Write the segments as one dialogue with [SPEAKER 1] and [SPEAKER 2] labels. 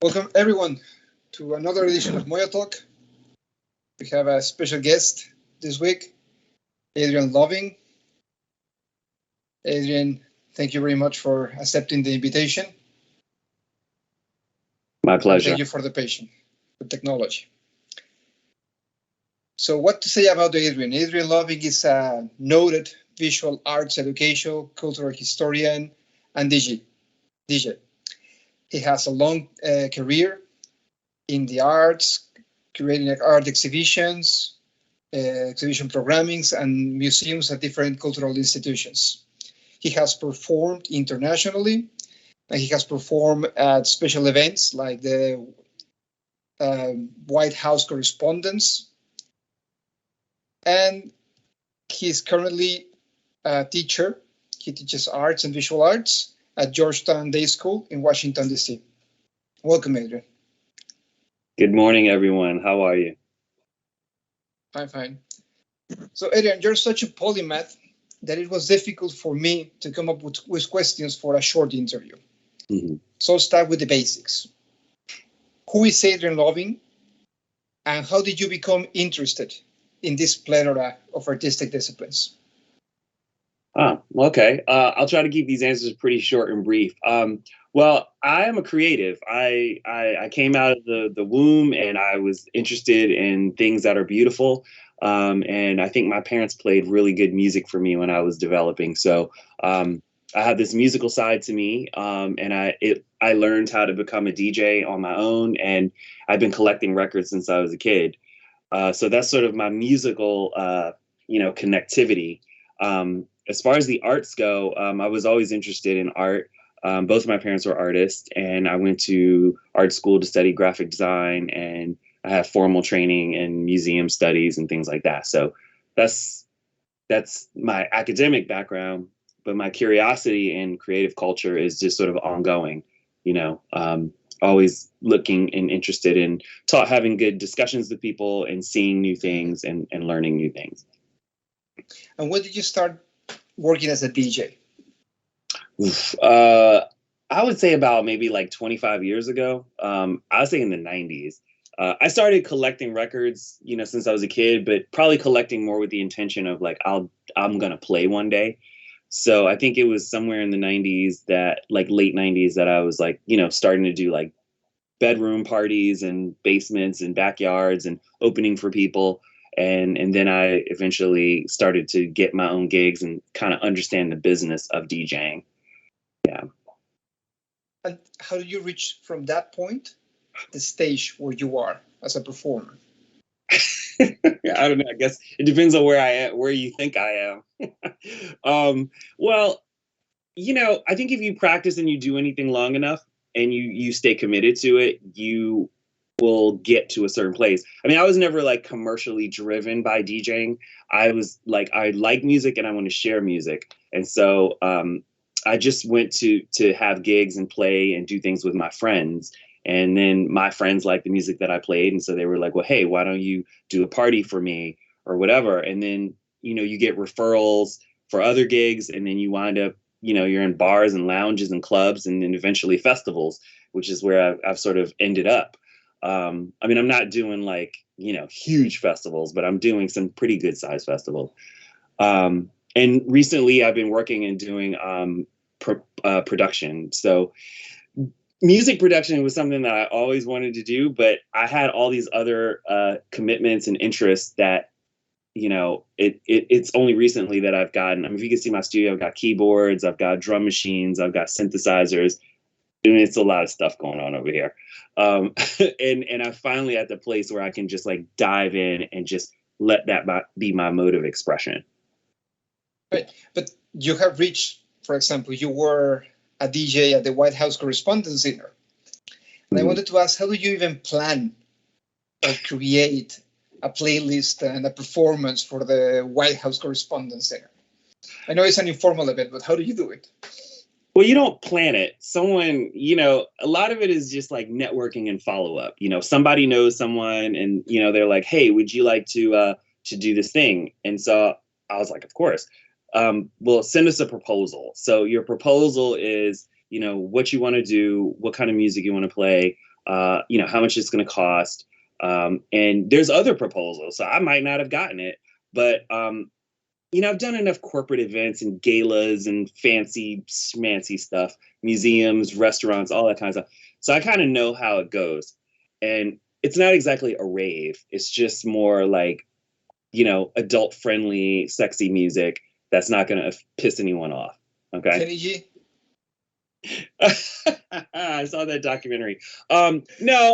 [SPEAKER 1] Welcome everyone to another edition of Moya Talk. We have a special guest this week, Adrian Loving. Adrian, thank you very much for accepting the invitation.
[SPEAKER 2] My
[SPEAKER 1] And
[SPEAKER 2] pleasure.
[SPEAKER 1] thank you for the patience with technology. So what to say about Adrian? Adrian Loving is a noted visual arts educational, cultural historian, and DJ. He has a long career in the arts, creating art exhibitions, exhibition programmings, and museums at different cultural institutions. He has performed internationally, and he has performed at special events like the White House Correspondence, and he's currently a teacher. He teaches arts and visual arts at Georgetown Day School in Washington, D.C. Welcome, Adrian.
[SPEAKER 2] Good morning, everyone. How are you?
[SPEAKER 1] Fine. So, Adrian, you're such a polymath that it was difficult for me to come up with questions for a short interview.
[SPEAKER 2] Mm-hmm.
[SPEAKER 1] So I'll start with the basics. Who is Adrian Loving, and how did you become interested in this plethora of artistic disciplines?
[SPEAKER 2] Okay. I'll try to keep these answers pretty short and brief. Well, I am a creative. I came out of the womb and I was interested in things that are beautiful. And I think my parents played really good music for me when I was developing. So I have this musical side to me, and I learned how to become a DJ on my own, and I've been collecting records since I was a kid. So that's sort of my musical, connectivity. As far as the arts go, I was always interested in art. Both of my parents were artists, and I went to art school to study graphic design, and I have formal training in museum studies and things like that. So that's my academic background, but my curiosity in creative culture is just sort of ongoing, always looking and interested in having good discussions with people and seeing new things and learning new things.
[SPEAKER 1] And when did you start working as a DJ?
[SPEAKER 2] I would say about maybe like 25 years ago. I would say in the 90s. I started collecting records, since I was a kid, but probably collecting more with the intention of like, I'm going to play one day. So I think it was somewhere in the 90s late 90s that I was like, starting to do like bedroom parties and basements and backyards and opening for people. And then I eventually started to get my own gigs and kind of understand the business of DJing. Yeah.
[SPEAKER 1] And how did you reach from that point, the stage where you are as a performer?
[SPEAKER 2] I don't know. I guess it depends on where I am, where you think I am. Well, I think if you practice and you do anything long enough and you stay committed to it, you will get to a certain place. I mean, I was never like commercially driven by DJing. I was like, I like music and I want to share music. And so I just went to have gigs and play and do things with my friends. And then my friends liked the music that I played. And so they were like, well, hey, why don't you do a party for me or whatever? And then, you get referrals for other gigs, and then you wind up, you're in bars and lounges and clubs, and then eventually festivals, which is where I've sort of ended up. I mean, I'm not doing like, huge festivals, but I'm doing some pretty good sized festivals. And recently I've been working and doing production. So music production was something that I always wanted to do, but I had all these other commitments and interests that, it's only recently that I've gotten. I mean, if you can see my studio, I've got keyboards, I've got drum machines, I've got synthesizers. I mean, it's a lot of stuff going on over here. And I'm finally at the place where I can just like dive in and just let that be my mode of expression.
[SPEAKER 1] Right. But you have reached, for example, you were a DJ at the White House Correspondence Dinner. And I wanted to ask, how do you even plan or create a playlist and a performance for the White House Correspondence Dinner? I know it's an informal event, but how do you do it?
[SPEAKER 2] Well, you don't plan it. Someone, a lot of it is just like networking and follow up. Somebody knows someone and, they're like, hey, would you like to do this thing? And so I was like, of course. Well, send us a proposal. So your proposal is, what you want to do, what kind of music you want to play, how much it's going to cost. And there's other proposals, so I might not have gotten it, but I've done enough corporate events and galas and fancy schmancy stuff, museums, restaurants, all that kind of stuff. So I kind of know how it goes. And it's not exactly a rave. It's just more like, adult friendly, sexy music that's not going to piss anyone off. Okay.
[SPEAKER 1] Kenny G?
[SPEAKER 2] I saw that documentary. No,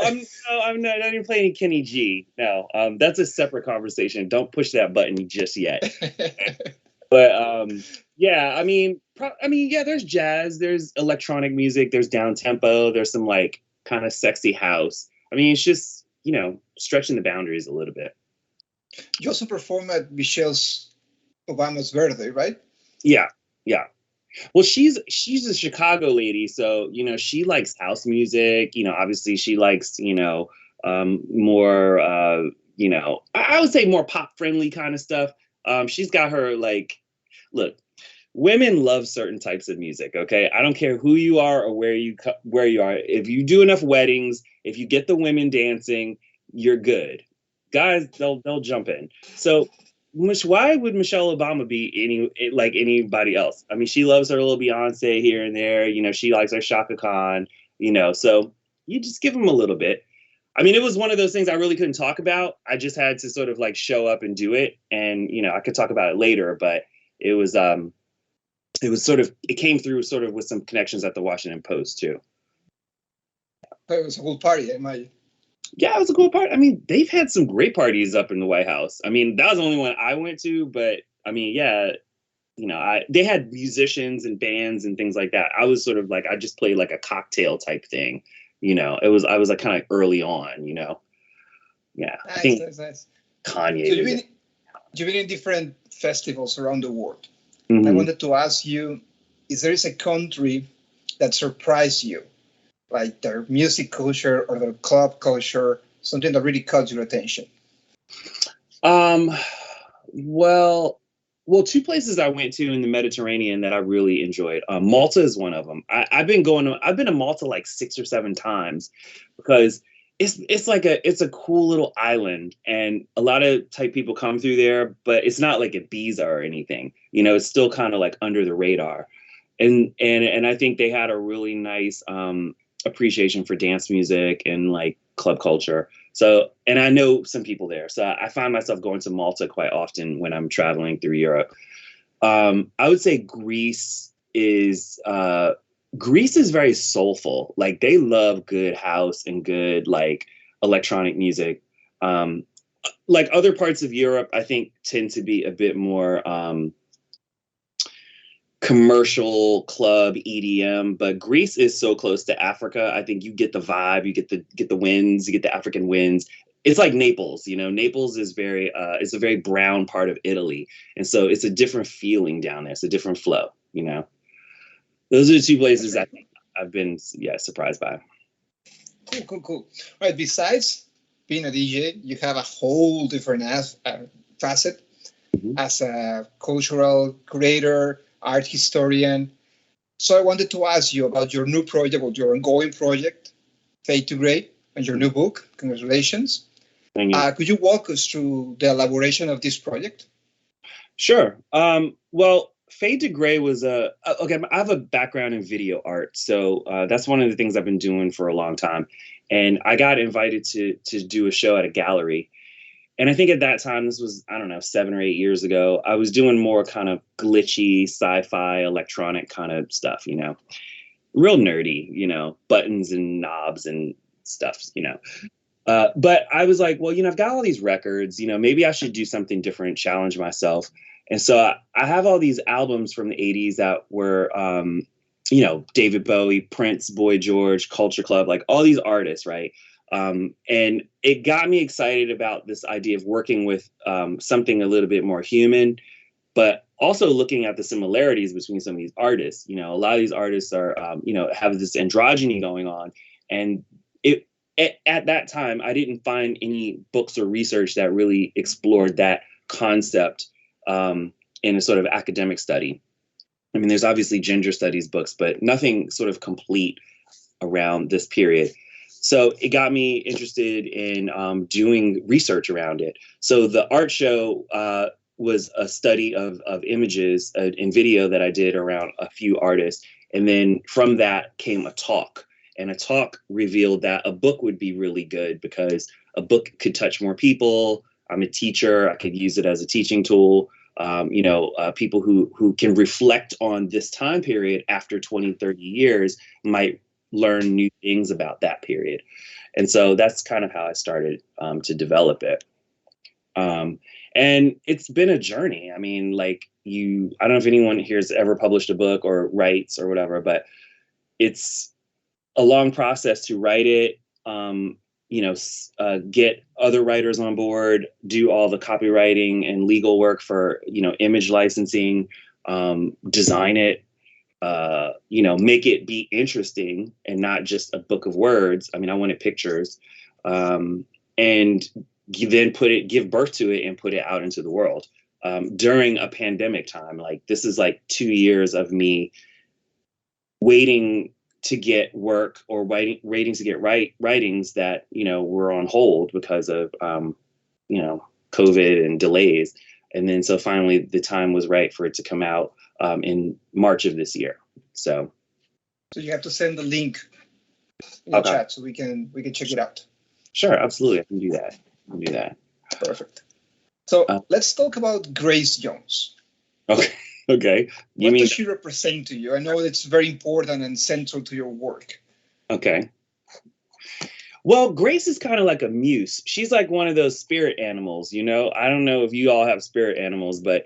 [SPEAKER 2] I'm not even playing Kenny G. No, that's a separate conversation. Don't push that button just yet. But yeah, yeah, there's jazz, there's electronic music, there's down tempo, there's some like kind of sexy house. I mean, it's just stretching the boundaries a little bit.
[SPEAKER 1] You also perform at Michelle's Obama's birthday, right?
[SPEAKER 2] Yeah. Well, she's a Chicago lady, so she likes house music. Obviously she likes more I would say more pop friendly kind of stuff. She's got her like, look, women love certain types of music. Okay, I don't care who you are or where you are. If you do enough weddings, if you get the women dancing, you're good. Guys, they'll jump in. So why would Michelle Obama be like anybody else? I mean, she loves her little Beyonce here and there. She likes her Shaka Khan. So you just give them a little bit. I mean, it was one of those things I really couldn't talk about. I just had to sort of like show up and do it, and I could talk about it later. But it was it came through sort of with some connections at the Washington Post too.
[SPEAKER 1] But it was a cool party, I imagine.
[SPEAKER 2] Yeah, it was a cool party. I mean, they've had some great parties up in the White House. I mean, that was the only one I went to, but I mean, yeah, they had musicians and bands and things like that. I was sort of like, I just played like a cocktail type thing. I was like kind of early on, Yeah,
[SPEAKER 1] nice,
[SPEAKER 2] I think
[SPEAKER 1] nice.
[SPEAKER 2] Kanye.
[SPEAKER 1] So you've been in different festivals around the world.
[SPEAKER 2] Mm-hmm.
[SPEAKER 1] I wanted to ask you, is there a country that surprised you? Like their music culture or their club culture, something that really caught your attention?
[SPEAKER 2] Well, two places I went to in the Mediterranean that I really enjoyed. Malta is one of them. I've been to Malta like 6 or 7 times because it's a cool little island, and a lot of type people come through there, but it's not like Ibiza or anything. It's still kind of like under the radar, and I think they had a really nice appreciation for dance music and like club culture. So, and I know some people there, so I find myself going to Malta quite often when I'm traveling through Europe. I would say Greece is very soulful. Like they love good house and good like electronic music. Like other parts of Europe, I think tend to be a bit more commercial club EDM, but Greece is so close to Africa. I think you get the vibe, you get the winds, you get the African winds. It's like Naples, Naples is it's a very brown part of Italy. And so it's a different feeling down there. It's a different flow, Those are the 2 places I think I've been, surprised by.
[SPEAKER 1] Cool. All right. Besides being a DJ, you have a whole different facet as a cultural creator, art historian. So I wanted to ask you about your new project, or your ongoing project, Fade to Grey, and your new book. Congratulations.
[SPEAKER 2] Thank you.
[SPEAKER 1] Could you walk us through the elaboration of this project?
[SPEAKER 2] Sure. Well, Fade to Grey was okay. I have a background in video art, so that's one of the things I've been doing for a long time. And I got invited to do a show at a gallery. And I think at that time, this was, I don't know, 7 or 8 years ago, I was doing more kind of glitchy, sci-fi, electronic kind of stuff, real nerdy, buttons and knobs and stuff, But I was like, well, I've got all these records, maybe I should do something different, challenge myself. And so I have all these albums from the 80s that were, David Bowie, Prince, Boy George, Culture Club, like all these artists, right? And it got me excited about this idea of working with something a little bit more human, but also looking at the similarities between some of these artists. A lot of these artists are, have this androgyny going on. And at that time, I didn't find any books or research that really explored that concept in a sort of academic study. I mean, there's obviously gender studies books, but nothing sort of complete around this period. So it got me interested in doing research around it. So the art show was a study of images and video that I did around a few artists. And then from that came a talk. And a talk revealed that a book would be really good because a book could touch more people. I'm a teacher. I could use it as a teaching tool. People who can reflect on this time period after 20, 30 years might learn new things about that period. And so that's kind of how I started to develop it. And it's been a journey. I mean, like I don't know if anyone here has ever published a book or writes or whatever, but it's a long process to write it, get other writers on board, do all the copywriting and legal work for, image licensing, design it, make it be interesting and not just a book of words. I mean, I wanted pictures, and then give birth to it and put it out into the world during a pandemic time. Like this is like 2 years of me waiting to get work or waiting to get writings that, were on hold because of, COVID and delays. And then so finally the time was right for it to come out in March of this year. So
[SPEAKER 1] you have to send the link in the chat so we can check it out.
[SPEAKER 2] Sure, absolutely. I can do that. Perfect.
[SPEAKER 1] So let's talk about Grace Jones.
[SPEAKER 2] Okay.
[SPEAKER 1] What does she represent to you? I know it's very important and central to your work.
[SPEAKER 2] Okay. Well, Grace is kind of like a muse. She's like one of those spirit animals, I don't know if you all have spirit animals, but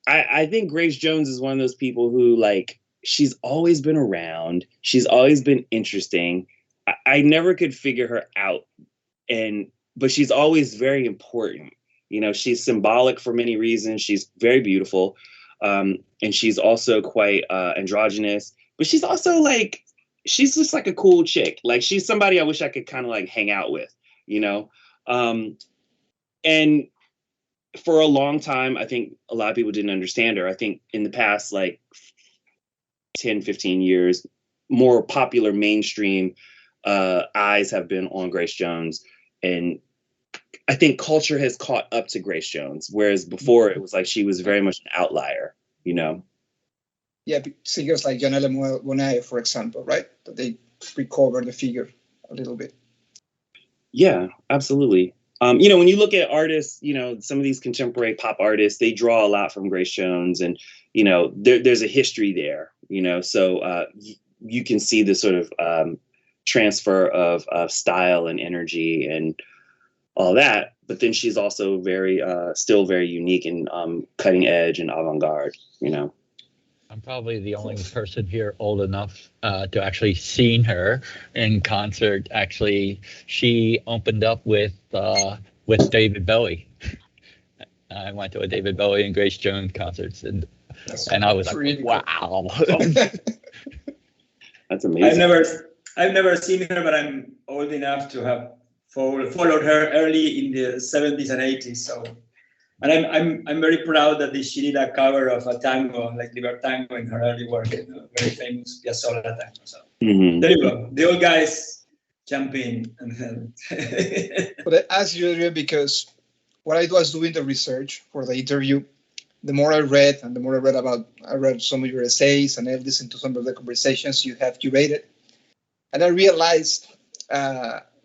[SPEAKER 2] I think Grace Jones is one of those people who, like, she's always been around. She's always been interesting. I never could figure her out. But she's always very important. She's symbolic for many reasons. She's very beautiful. And she's also quite androgynous, but she's also like, she's just like a cool chick. Like she's somebody I wish I could kind of like hang out with, and for a long time, I think a lot of people didn't understand her. I think in the past, like 10, 15 years, more popular mainstream eyes have been on Grace Jones. And I think culture has caught up to Grace Jones, whereas before it was like she was very much an outlier,
[SPEAKER 1] Yeah, singers like Janelle Monáe, for example, right? That they recover the figure a little bit.
[SPEAKER 2] Yeah, absolutely. When you look at artists, some of these contemporary pop artists, they draw a lot from Grace Jones, and there's a history there. So you can see the sort of transfer of style and energy and all that, but then she's also still very unique and cutting edge and avant-garde,
[SPEAKER 3] I'm probably the only person here old enough to actually seen her in concert. Actually, she opened up with David Bowie. I went to a David Bowie and Grace Jones concerts, and I was like, really wow.
[SPEAKER 2] That's amazing.
[SPEAKER 4] I've never seen her, but I'm old enough to have followed her early in the 70s and 80s. So, and I'm very proud that she did a cover of a tango, like Libertango, in her early work, very famous Piazzolla tango. So there you go. The old guys jump in.
[SPEAKER 1] But I asked you, Adrian, because when I was doing the research for the interview, the more I read and the more I read some of your essays and I listened to some of the conversations you have curated, and I realized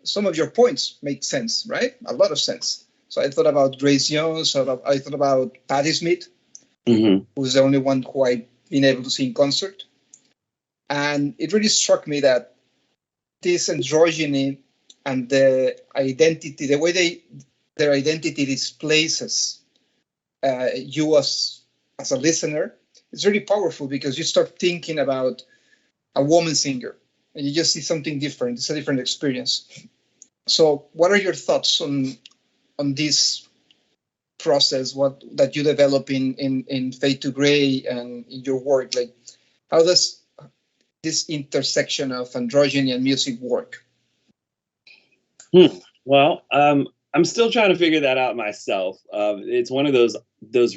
[SPEAKER 1] some of your points make sense, right? A lot of sense. So I thought about Grace Jones, I thought about Patti Smith, who's the only one who I've been able to see in concert. And it really struck me that this androgyny and the identity, the way their identity displaces you as a listener, is really powerful because you start thinking about a woman singer and you just see something different. It's a different experience. So what are your thoughts on this process, that you develop in Fade to Grey and in your work? Like, how does this intersection of androgyny and music work?
[SPEAKER 2] Well, I'm still trying to figure that out myself. It's one of those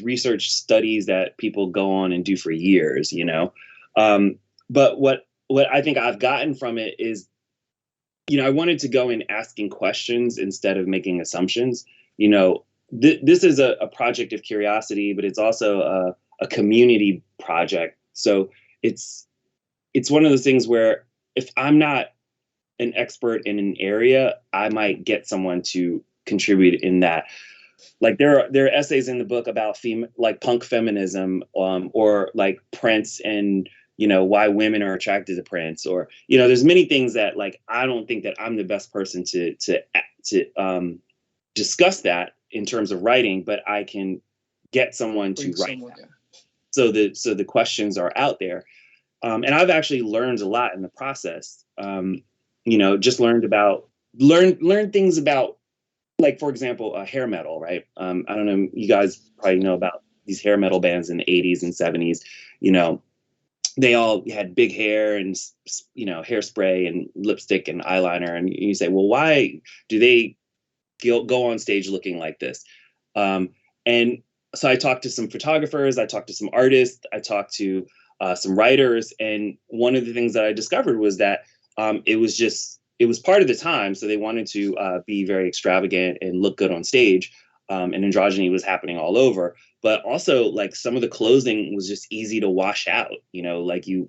[SPEAKER 2] research studies that people go on and do for years, But what I think I've gotten from it is I wanted to go in asking questions instead of making assumptions. This is a project of curiosity, but it's also a community project. So it's one of those things where if I'm not an expert in an area, I might get someone to contribute in that. Like there are essays in the book about like punk feminism, or like Prince and why women are attracted to Prince, or there's many things that like I don't think that I'm the best person to discuss that in terms of writing, but I can get someone to write that. Yeah. So the questions are out there, and I've actually learned a lot in the process. Just learned things about, like, for example, hair metal, right? I don't know, you guys probably know about these hair metal bands in the 80s and 70s. They all had big hair and, hairspray and lipstick and eyeliner. And you say, well, why do they go on stage looking like this? And so I talked to some photographers, I talked to some artists, I talked to some writers. And one of the things that I discovered was that it was part of the time. So they wanted to be very extravagant and look good on stage. And androgyny was happening all over. But also, like, some of the clothing was just easy to wash out. Like you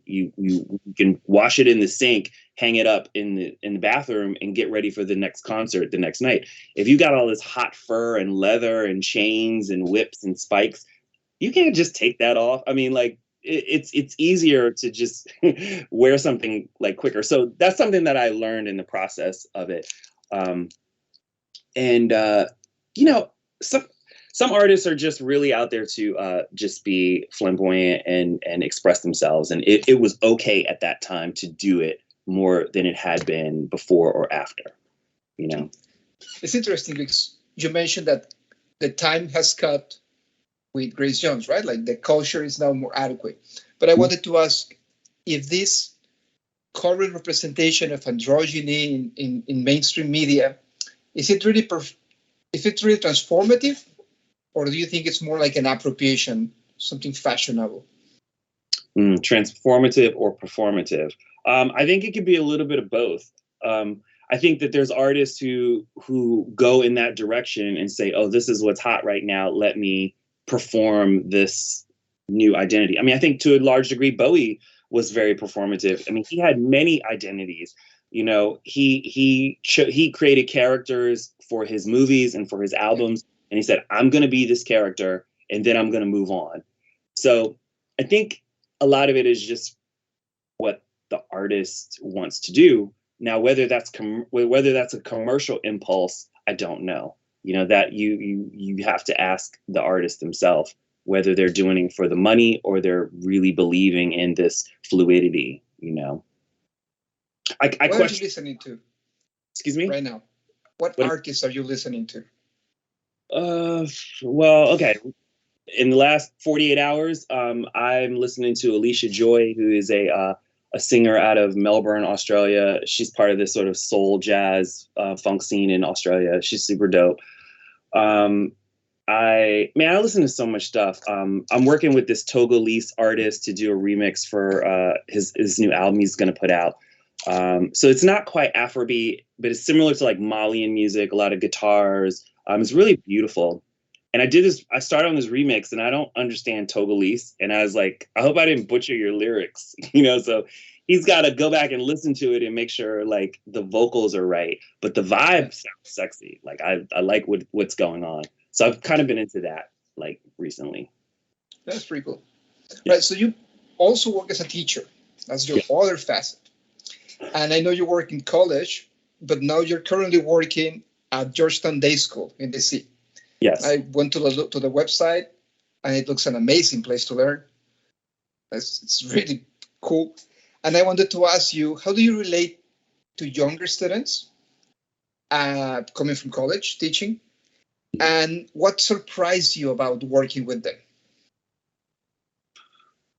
[SPEAKER 2] can wash it in the sink, hang it up in the bathroom, and get ready for the next concert the next night. If you got all this hot fur and leather and chains and whips and spikes, you can't just take that off. I mean, like, it's easier to just wear something like quicker. So that's something that I learned in the process of it. Some artists are just really out there to just be flamboyant and express themselves. And it was okay at that time to do it more than it had been before or after, It's
[SPEAKER 1] interesting because you mentioned that the time has cut with Grace Jones, right? Like the culture is now more adequate. But I wanted to ask if this current representation of androgyny in mainstream media, is it really transformative? Or do you think it's more like an appropriation, something fashionable?
[SPEAKER 2] Transformative or performative? I think it could be a little bit of both. I think that there's artists who go in that direction and say, oh, this is what's hot right now. Let me perform this new identity. I mean, I think to a large degree, Bowie was very performative. I mean, he had many identities. He created characters for his movies and for his albums. And he said, I'm going to be this character, and then I'm going to move on. So I think a lot of it is just what the artist wants to do. Now, whether that's a commercial impulse, I don't know. That you have to ask the artist themselves whether they're doing it for the money or they're really believing in this fluidity.
[SPEAKER 1] What are you listening to?
[SPEAKER 2] Excuse me?
[SPEAKER 1] Right now, what artists are you listening to?
[SPEAKER 2] Well, okay. In the last 48 hours, I'm listening to Alicia Joy, who is a singer out of Melbourne, Australia. She's part of this sort of soul jazz funk scene in Australia. She's super dope. I listen to so much stuff. I'm working with this Togolese artist to do a remix for his new album he's going to put out. So it's not quite Afrobeat, but it's similar to like Malian music, a lot of guitars. It's really beautiful. And I started on this remix and I don't understand Togolese. And I was like, I hope I didn't butcher your lyrics, so he's got to go back and listen to it and make sure like the vocals are right. But the vibe sounds sexy. Like I like what's going on. So I've kind of been into that like recently.
[SPEAKER 1] That's pretty cool. Yeah. Right. So you also work as a teacher. That's your other facet. And I know you work in college, but now you're currently working at Georgetown Day School in DC.
[SPEAKER 2] Yes.
[SPEAKER 1] I went to the website, and it looks an amazing place to learn. It's really cool. And I wanted to ask you, how do you relate to younger students coming from college, teaching? And what surprised you about working with them?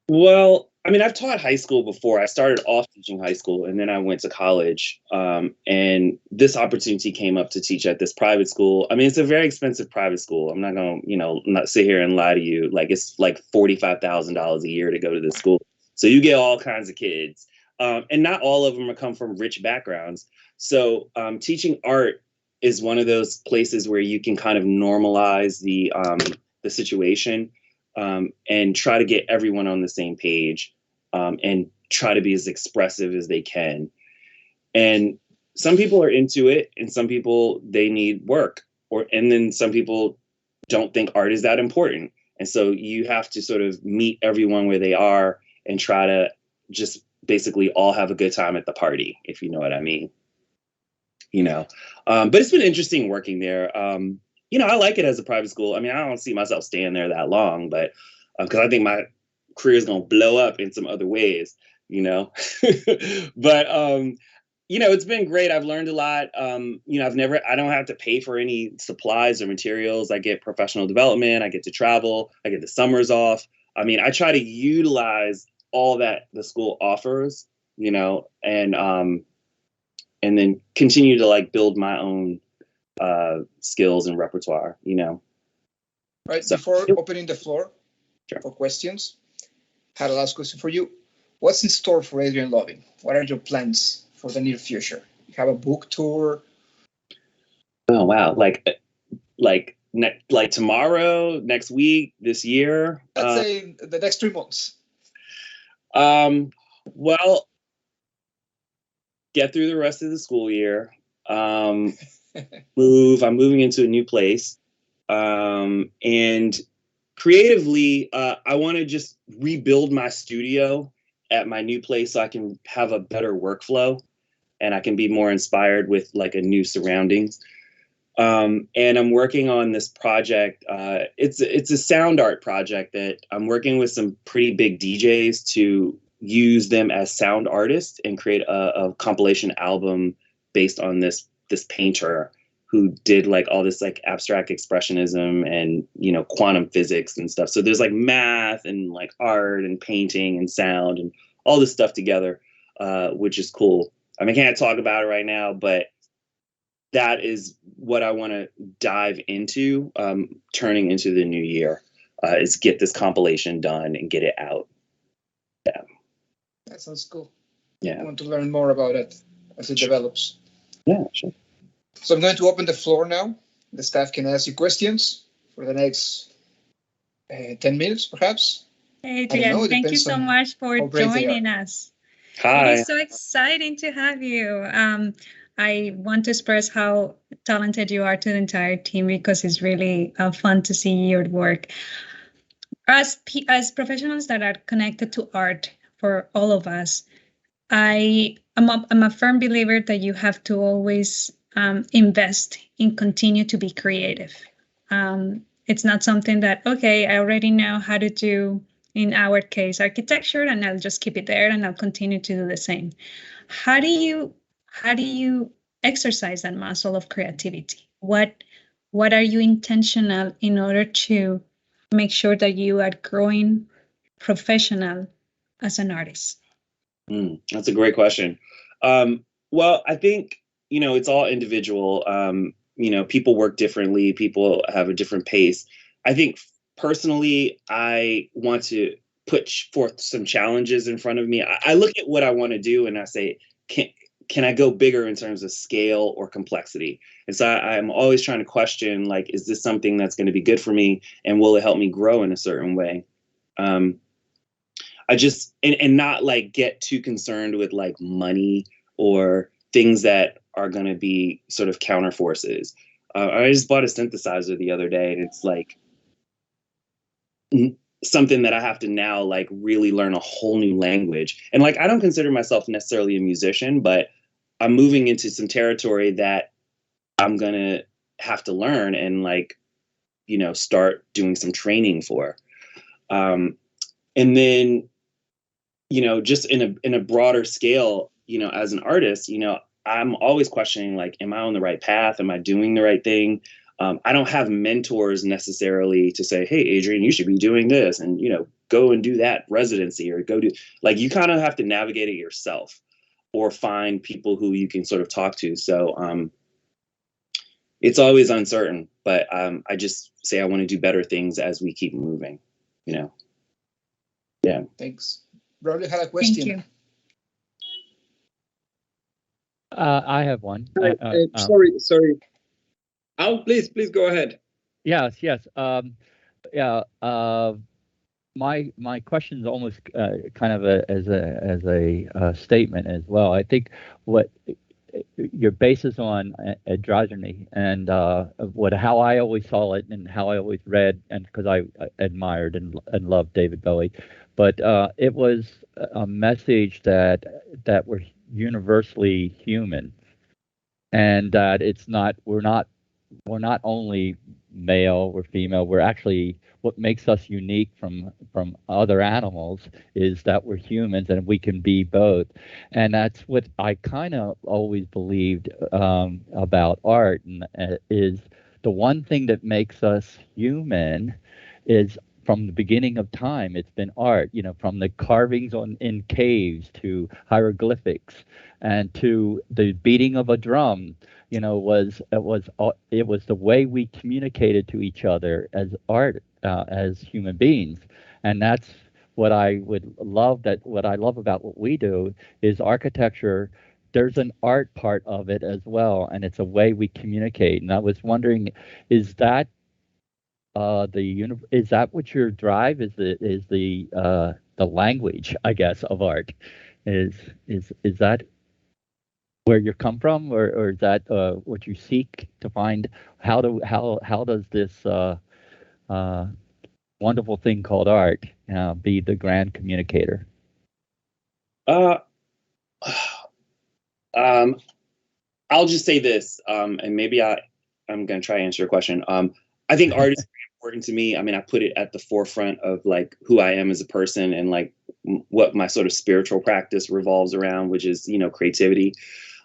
[SPEAKER 2] Well, I mean, I've taught high school before. I started off teaching high school and then I went to college. And this opportunity came up to teach at this private school. I mean, it's a very expensive private school. I'm not going to, not sit here and lie to you. Like, it's like $45,000 a year to go to this school. So you get all kinds of kids. And not all of them come from rich backgrounds. So teaching art is one of those places where you can kind of normalize the situation and try to get everyone on the same page and try to be as expressive as they can. And some people are into it, and some people, they need work, and then some people don't think art is that important. And so you have to sort of meet everyone where they are and try to just basically all have a good time at the party, if you know what I mean. But it's been interesting working there. I like it as a private school. I mean, I don't see myself staying there that long, but because I think my career is going to blow up in some other ways, but it's been great. I've learned a lot. I don't have to pay for any supplies or materials. I get professional development. I get to travel. I get the summers off. I mean, I try to utilize all that the school offers, and then continue to like build my own skills and repertoire,
[SPEAKER 1] Right.
[SPEAKER 2] So,
[SPEAKER 1] before opening the floor for questions, I had a last question for you. What's in store for Adrian Loving? What are your plans for the near future? You have a book tour?
[SPEAKER 2] Oh wow! Like tomorrow, next week, this year?
[SPEAKER 1] Let's say the next 3 months.
[SPEAKER 2] Well, get through the rest of the school year. I'm moving into a new place. And creatively, I want to just rebuild my studio at my new place so I can have a better workflow and I can be more inspired with like a new surroundings. And I'm working on this project. It's a sound art project that I'm working with some pretty big DJs to use them as sound artists and create a compilation album based on this painter who did like all this like abstract expressionism and, quantum physics and stuff. So there's like math and like art and painting and sound and all this stuff together, which is cool. I mean, I can't talk about it right now, but that is what I want to dive into, turning into the new year, is get this compilation done and get it out. Yeah.
[SPEAKER 1] That sounds cool.
[SPEAKER 2] Yeah.
[SPEAKER 1] I want to learn more about it as it develops.
[SPEAKER 2] Yeah, sure.
[SPEAKER 1] So I'm going to open the floor now. The staff can ask you questions for the next 10 minutes, perhaps.
[SPEAKER 5] Adrian, thank you so much for joining us.
[SPEAKER 2] Hi.
[SPEAKER 5] It is so exciting to have you. I want to express how talented you are to the entire team because it's really fun to see your work. As professionals that are connected to art, for all of us, I'm a firm believer that you have to always invest in continue to be creative. It's not something that, okay, I already know how to do, in our case, architecture, and I'll just keep it there and I'll continue to do the same. How do you exercise that muscle of creativity? What are you intentional in order to make sure that you are growing professional as an artist?
[SPEAKER 2] That's a great question. Well, I think, it's all individual. People work differently. People have a different pace. I think personally, I want to put forth some challenges in front of me. I look at what I want to do and I say, can I go bigger in terms of scale or complexity? And so I'm always trying to question, like, is this something that's going to be good for me? And will it help me grow in a certain way? I just, and not like get too concerned with like money or things that are going to be sort of counter forces. I just bought a synthesizer the other day and it's like something that I have to now like really learn a whole new language. And like, I don't consider myself necessarily a musician, but I'm moving into some territory that I'm going to have to learn and like, start doing some training for. And then, just in a broader scale, as an artist, I'm always questioning, like, am I on the right path? Am I doing the right thing? I don't have mentors necessarily to say, hey, Adrian, you should be doing this and, go and do that residency or go do, like, you kind of have to navigate it yourself or find people who you can sort of talk to. So it's always uncertain, but I just say I want to do better things as we keep moving, Yeah.
[SPEAKER 1] Thanks. Braulio had a question.
[SPEAKER 5] Thank you.
[SPEAKER 3] I have one.
[SPEAKER 6] Sorry. Al, please go ahead.
[SPEAKER 3] Yes. Yeah. My question is almost kind of as a statement as well. I think what your basis on androgyny and how I always saw it and how I always read, and because I admired and loved David Bowie, but it was a message that we're universally human, and that we're not only male or female, we're actually, what makes us unique from other animals is that we're humans and we can be both. And that's what I kind of always believed about art, and is the one thing that makes us human is, from the beginning of time, it's been art, from the carvings in caves to hieroglyphics and to the beating of a drum. It was the way we communicated to each other as art, as human beings. And that's what I love about what we do is architecture. There's an art part of it as well, and it's a way we communicate. And I was wondering, is that is that what your drive is? The language, I guess, of art is that where you come from, or is that what you seek to find? How does this wonderful thing called art be the grand communicator?
[SPEAKER 2] I'll just say this, and maybe I'm going to try to answer your question. I think art is very important to me. I mean, I put it at the forefront of like who I am as a person, and like what my sort of spiritual practice revolves around, which is, creativity.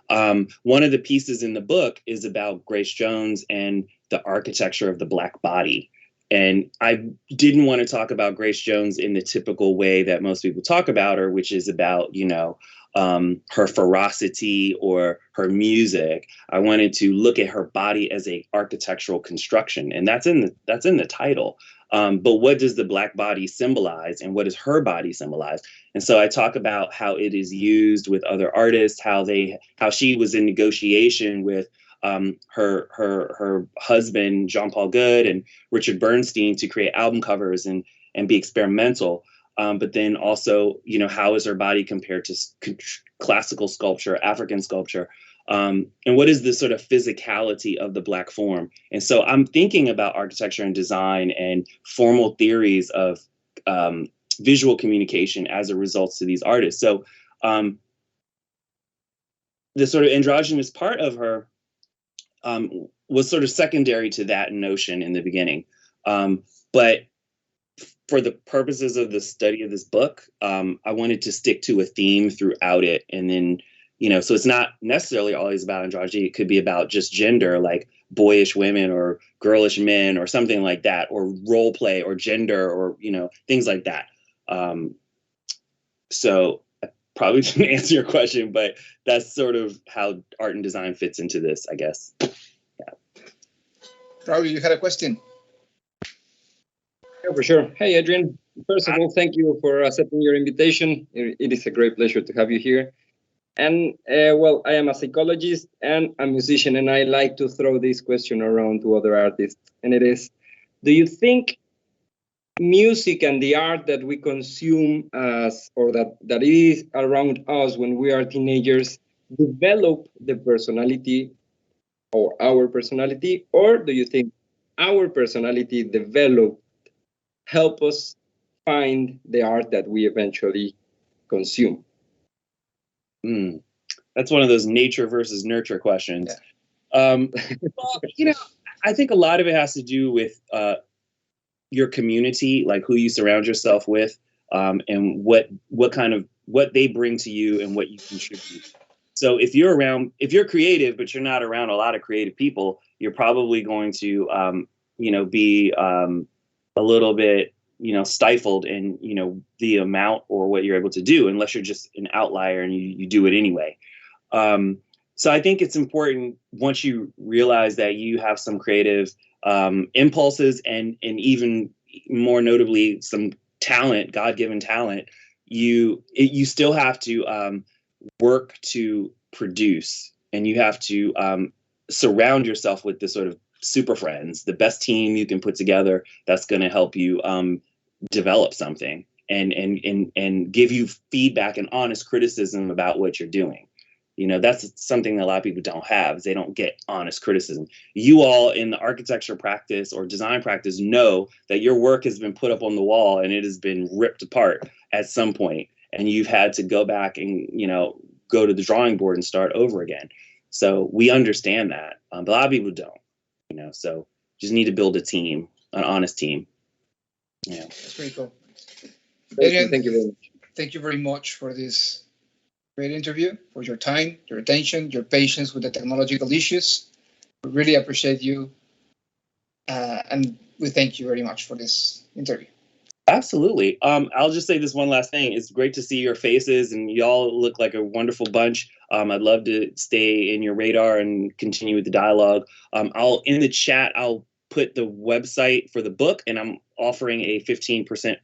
[SPEAKER 2] One of the pieces in the book is about Grace Jones and the architecture of the Black body. And I didn't want to talk about Grace Jones in the typical way that most people talk about her, which is about, her ferocity or her music. I wanted to look at her body as a architectural construction, and that's in the title. But what does the Black body symbolize, and what does her body symbolize? And so I talk about how it is used with other artists, how she was in negotiation with her husband Jean-Paul Good and Richard Bernstein to create album covers and be experimental. But then also, how is her body compared to classical sculpture, African sculpture? And what is the sort of physicality of the Black form? And so I'm thinking about architecture and design and formal theories of visual communication as a result to these artists. So the sort of androgynous part of her was sort of secondary to that notion in the beginning. But for the purposes of the study of this book, I wanted to stick to a theme throughout it. And then, so it's not necessarily always about androgyny. It could be about just gender, like boyish women or girlish men or something like that, or role play or gender or, things like that. So I probably didn't answer your question, but that's sort of how art and design fits into this, I guess. Yeah.
[SPEAKER 1] Raul, you had a question?
[SPEAKER 6] Yeah, for sure. Hey, Adrian. First of all, thank you for accepting your invitation. It is a great pleasure to have you here. And well, I am a psychologist and a musician, and I like to throw this question around to other artists. And it is, do you think music and the art that we consume that is around us when we are teenagers develop the personality or our personality, or do you think our personality help us find the art that we eventually consume?
[SPEAKER 2] That's one of those nature versus nurture questions. Yeah. Well, I think a lot of it has to do with your community, like who you surround yourself with, and what they bring to you and what you contribute. So if you're creative, but you're not around a lot of creative people, you're probably going to, be a little bit, stifled in, the amount or what you're able to do, unless you're just an outlier and you do it anyway. So I think it's important, once you realize that you have some creative impulses and even more notably some talent, God-given talent, you still have to work to produce, and you have to surround yourself with the sort of super friends, the best team you can put together that's going to help you develop something and give you feedback and honest criticism about what you're doing. You know, that's something that a lot of people don't have, is they don't get honest criticism. You all in the architecture practice or design practice know that your work has been put up on the wall and it has been ripped apart at some point, and you've had to go back and, you know, go to the drawing board and start over again. So we understand that, but a lot of people don't. You know, so just need to build a team, an honest team. Yeah,
[SPEAKER 1] That's pretty cool.
[SPEAKER 6] Thank you very much.
[SPEAKER 1] Thank you very much for this great interview, for your time, your attention, your patience with the technological issues. We really appreciate you, and we thank you very much for this interview.
[SPEAKER 2] absolutely. I'll just say this one last thing. It's great to see your faces, and y'all look like a wonderful bunch. I'd love to stay in your radar and continue with the dialogue. I'll in the chat, I'll put the website for the book, and I'm offering a 15%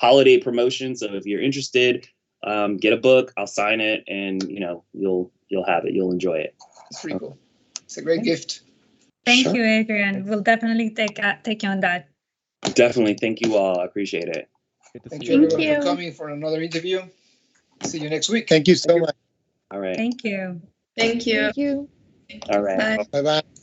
[SPEAKER 2] holiday promotion. So if you're interested, get a book, I'll sign it, and you know, you'll have it, you'll enjoy it.
[SPEAKER 1] It's pretty cool. It's a great gift.
[SPEAKER 5] Thank
[SPEAKER 2] Sure.
[SPEAKER 5] you, Adrian. We'll definitely take you on that.
[SPEAKER 2] Definitely. Thank you all. I appreciate it.
[SPEAKER 7] Good to
[SPEAKER 1] Thank
[SPEAKER 7] see
[SPEAKER 1] you
[SPEAKER 7] you.
[SPEAKER 1] everyone
[SPEAKER 5] you.
[SPEAKER 1] for coming for another interview. See you next week.
[SPEAKER 8] Thank you so much.
[SPEAKER 2] All right.
[SPEAKER 5] Thank you.
[SPEAKER 9] Thank you.
[SPEAKER 2] All right.
[SPEAKER 9] Bye.
[SPEAKER 8] Bye bye.